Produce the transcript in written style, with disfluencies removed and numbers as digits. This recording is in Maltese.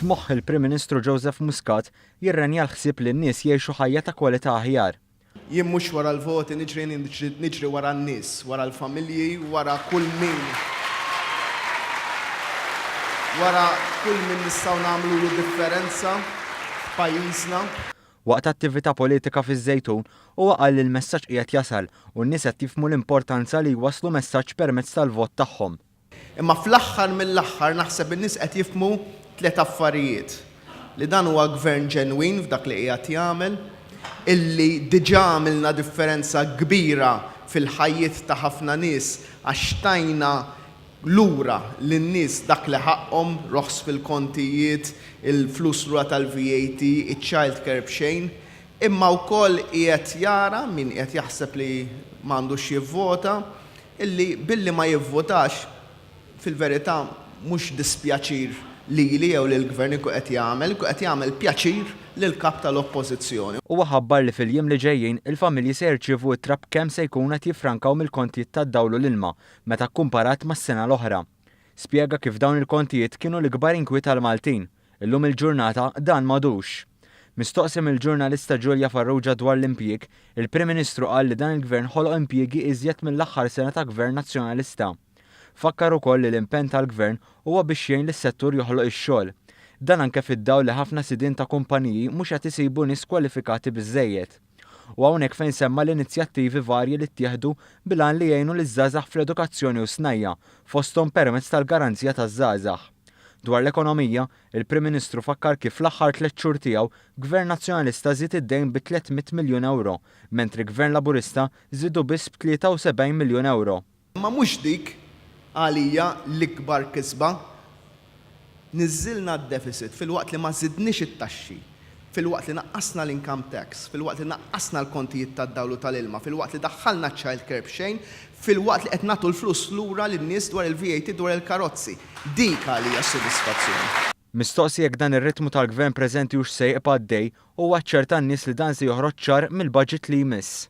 F'moħħ il-Prim Ministru Joseph Muscat jirrenja l-ħsieb li n-nies jgħixu ħajja ta' kwalità aħjar. Jien mhux wara l-voti niġri wara n-nies, wara l-familji, wara kull min nistgħu nagħmlu differenza f'pajjiżna. Waqt attività politika fiż-Żejtun huwa qal li l-messaġġ qiegħed jasal u n-nies qed jifhmu l-importanza li jwasslu messaġġ permezz tal-vot tagħhom. Imma fl-aħħar mill-aħħar naħseb in-nies qed jifhmu tliet affarijiet. Li dan huwa gvern ġenwin f'dak li qiegħed jagħmel, illi diġà għamilna differenza kbira fil-ħajjiet ta' ħafna nies għax tajna lura lin-nies dak li ħaqhom roħs fil-kontijiet, il-flus lura tal-VAT, iċ-child care b'xejn, imma wkoll qiegħed jara min qiegħed jaħseb li m'għandux jivvota, illi billi ma jivvotax fil-verità mhux dispjaċir lili jew lill-gvern qed jagħmel pjaċir lill-kap tal-oppożizzjoni. Huwa ħabbar li fil-jiem li ġejjin il-familji se jirċievu t-trab kemm se jkun qed jiffrankaw mill-kontijiet tad-dawl u l-ilma meta kkumparat mas-sena l-oħra. Spjega kif dawn il-kontijiet kienu l-ikbar inkwiet tal-Maltin. Illum il-ġurnata dan m'għadux. Mistoqsim il-ġurnalista Ġulja Farrugia dwar l-impjieg, il-Prim Ministru qal li dan il-gvern ħoloq impjiegi iżjed mill-aħħar sena ta' gvern nazzjonalista. Fakkar ukoll li l-impenn tal-gvern huwa biex jgħin lis-settur joħloq ix-xogħol. Dan anke fid-dawl li ħafna sidien ta' kumpaniji mhux qed isibu nies kwalifikati biżżejjed. U hawnhekk fejn semma l-inizjattivi varji li ttieħdu bilan li jgħinu liż-żgħażagħ fl-edukazzjoni u snajja fosthom permezz tal-garanzija taż-żgħażagħ. Dwar l-ekonomija, il-Prim Ministru fakkar kif fl-aħħar 3 xhur tiegħu Gvern Nazzjonalista żied id-dejn bi 300 miljun euro, mentri Gvern Laburista żiedu biss b'73 miljun euro. Ma mhux dik għalija l-ikbar kisba. Niżilna d-deficit fil-waqt li ma żidniex it-taxxi, fil-waqt li naqqasna l-income tax, fil-waqt li naqqasna l-kontijiet tad-dawl u tal-ilma, fil-waqt li daħħalna child care b'xejn, fil-waqt li qed nagħtu l-flus lura lin-nies dwar il-VAT dwar il-karozzi. Dik għalija s-sodisfazzjoni. Mistoqsi jekk dan ir-ritmu tal-gvern preżenti hux se jibqa' għaddej huwa ċerta n-nies li dan se joħroġ ċar mill-budget li jmiss.